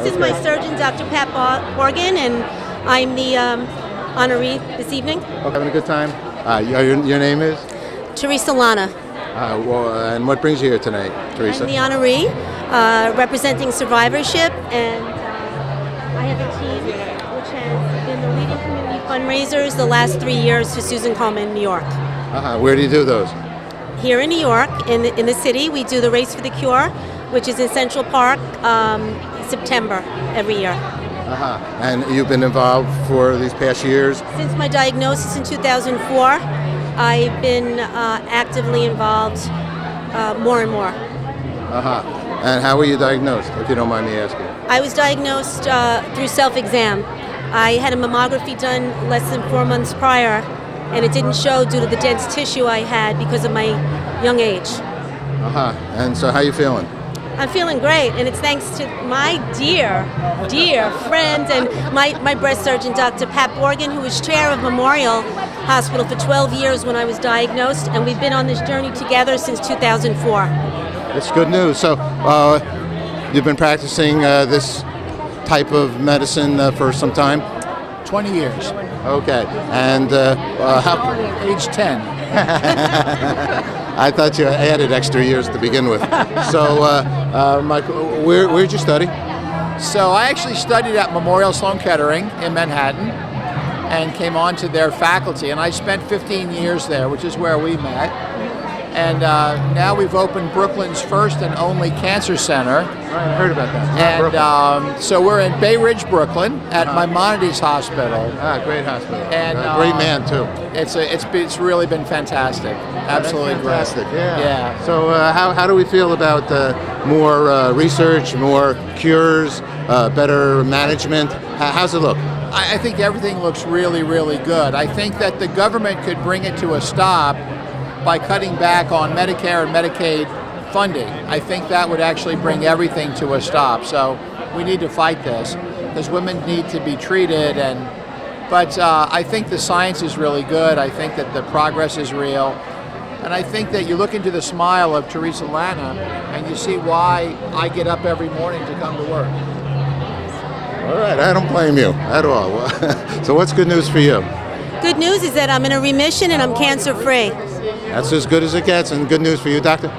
is my surgeon, Dr. Pat Morgan, and I'm the honoree this evening. Okay, having a good time. Your name is? Theresa Lana. And what brings you here tonight, Theresa? I'm the honoree, representing survivorship, and I have a team which has been the leading community fundraisers the last 3 years for Susan Komen, New York. Where do you do those? Here in New York, in the city, we do the Race for the Cure, which is in Central Park, September every year. And you've been involved for these past years? Since my diagnosis in 2004, I've been actively involved more and more. And how were you diagnosed, if you don't mind me asking? I was diagnosed through self-exam. I had a mammography done less than 4 months prior, and it didn't show due to the dense tissue I had because of my young age. And so how are you feeling? I'm feeling great, and it's thanks to my dear friend and my breast surgeon, Dr. Pat Morgan, who was chair of Memorial Hospital for 12 years when I was diagnosed, and we've been on this journey together since 2004. That's good news. So you've been practicing this type of medicine for some time? 20 years. Okay. And how? Age 10. I thought you added extra years to begin with. So, Michael, where'd you study? So I actually studied at Memorial Sloan Kettering in Manhattan and came on to their faculty. And I spent 15 years there, which is where we met. And now we've opened Brooklyn's first and only cancer center. I heard about that. And so we're in Bay Ridge, Brooklyn, at Maimonides Hospital. Great hospital. And great man too. It's really been fantastic. Absolutely fantastic. great. Yeah. So how do we feel about more research, more cures, better management? How's it look? I think everything looks really, really good. I think that the government could bring it to a stop by cutting back on Medicare and Medicaid funding. I think that would actually bring everything to a stop. So we need to fight this because women need to be treated. But I think the science is really good. I think that the progress is real. And I think that you look into the smile of Theresa Lana and you see why I get up every morning to come to work. All right, I don't blame you at all. So what's good news for you? Good news is that I'm in a remission and I'm cancer-free. That's as good as it gets, and good news for you, doctor?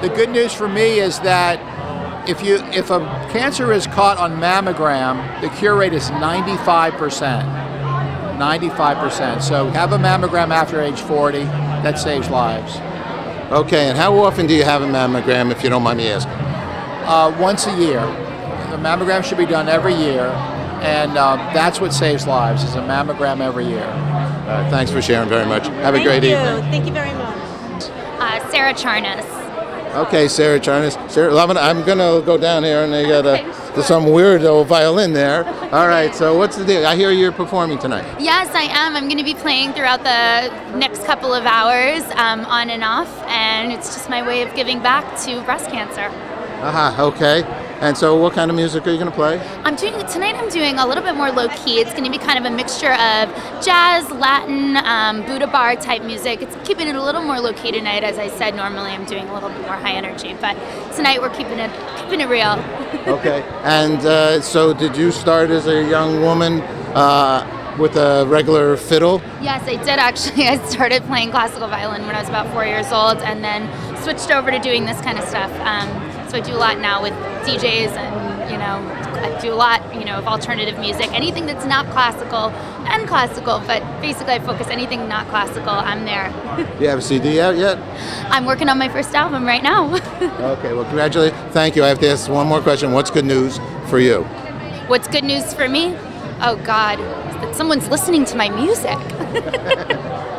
The good news for me is that if a cancer is caught on mammogram, the cure rate is 95%. 95%. So have a mammogram after age 40, that saves lives. Okay, and how often do you have a mammogram, if you don't mind me asking? Once a year. The mammogram should be done every year, and that's what saves lives, is a mammogram every year. Thanks for sharing very much. Have a great evening. Thank you very much. Sarah Charnas. Okay, Sarah Charnas. Sarah, I'm going to go down here, and they got there's some weird old violin there. All right, so what's the deal? I hear you're performing tonight. Yes, I am. I'm going to be playing throughout the next couple of hours, on and off, and it's just my way of giving back to breast cancer. Okay. And so what kind of music are you going to play? Tonight I'm doing a little bit more low-key. It's going to be kind of a mixture of jazz, Latin, Buddha bar type music. It's keeping it a little more low-key tonight. As I said, normally I'm doing a little bit more high energy, but tonight we're keeping it real. Okay. And so did you start as a young woman with a regular fiddle? Yes, I did actually. I started playing classical violin when I was about 4 years old and then switched over to doing this kind of stuff. So I do a lot now with DJs and, I do a lot, of alternative music. Anything that's not classical and classical, but basically I focus anything not classical, I'm there. Do you have a CD out yet? I'm working on my first album right now. Okay, well, congratulations. Thank you. I have to ask one more question. What's good news for you? What's good news for me? Oh, God, that someone's listening to my music.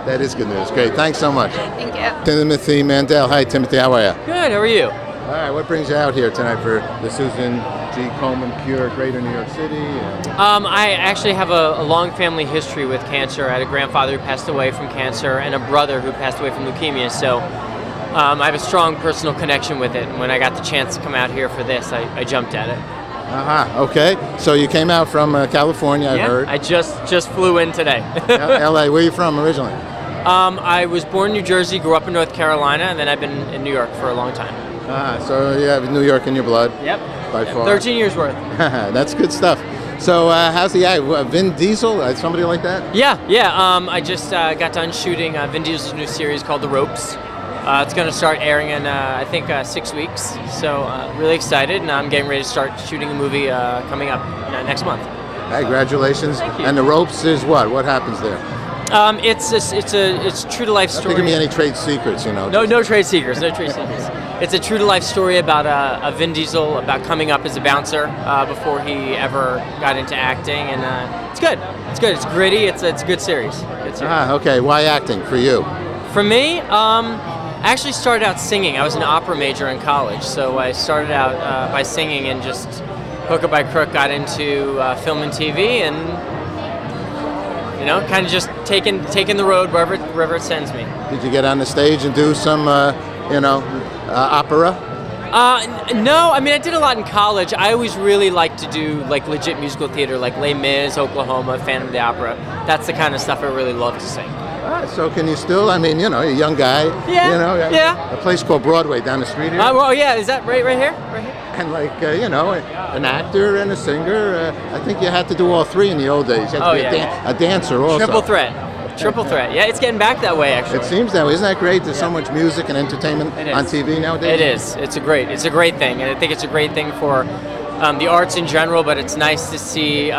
That is good news. Great. Thanks so much. Thank you. Timothy Mandala. Hi, Timothy. How are you? Good. How are you? All right. What brings you out here tonight for the Susan G. Komen Cure, Greater New York City? I actually have a long family history with cancer. I had a grandfather who passed away from cancer and a brother who passed away from leukemia. So I have a strong personal connection with it. And when I got the chance to come out here for this, I jumped at it. Okay. So you came out from California, I heard. I just flew in today. LA. Where are you from originally? I was born in New Jersey, grew up in North Carolina, and then I've been in New York for a long time. So you have New York in your blood. Yep. By far. 13 years worth. That's good stuff. So how's the act? Vin Diesel? Somebody like that? Yeah. I just got done shooting Vin Diesel's new series called The Ropes. It's going to start airing in, I think, 6 weeks. So really excited, and I'm getting ready to start shooting a movie coming up next month. Hey, congratulations. Thank you. And The Ropes is what? What happens there? It's true to life story. Don't give me any trade secrets, you know. No trade secrets. No trade secrets. It's a true to life story about a Vin Diesel about coming up as a bouncer before he ever got into acting, and it's good. It's good. It's gritty. It's a good series. Good series. Okay. Why acting for you? For me, I actually started out singing. I was an opera major in college, so I started out by singing and just hook or by crook got into film and TV, and kind of just taking the road wherever it sends me. Did you get on the stage and do some, opera? No, I mean I did a lot in college. I always really liked to do like legit musical theater, like Les Mis, Oklahoma, Phantom of the Opera. That's the kind of stuff I really love to sing. So can you still? I mean, you're a young guy. Yeah. Yeah. A place called Broadway down the street here. Well, yeah. Is that right here? Right here. And like, an actor and a singer. I think you had to do all three in the old days. You had to be a dancer also. Triple threat. Yeah, it's getting back that way actually. It seems that way. Isn't that great? There's so much music and entertainment on TV nowadays. It is. It's a great thing, and I think it's a great thing for the arts in general. But it's nice to see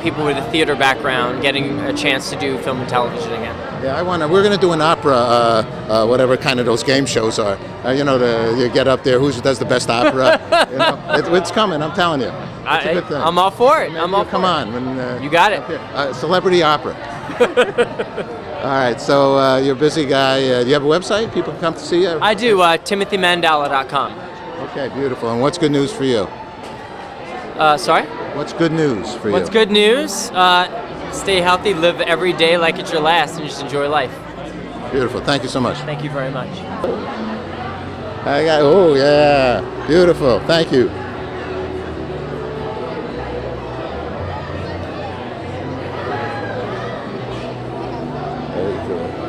people with a theater background getting a chance to do film and television again. Yeah, we're going to do an opera, whatever kind of those game shows are. You get up there, who does the best opera? It's coming. I'm telling you. It's a good thing. I'm all for it. Come on. You got it. Celebrity opera. All right, so you're a busy guy. Do you have a website? People can come to see you? I do, TimothyMandala.com. Okay, beautiful. And what's good news for you? Sorry? What's good news for you? What's good news? Stay healthy, live every day like it's your last, and just enjoy life. Beautiful. Thank you so much. Thank you very much. Oh, yeah. Beautiful. Thank you. Very cool.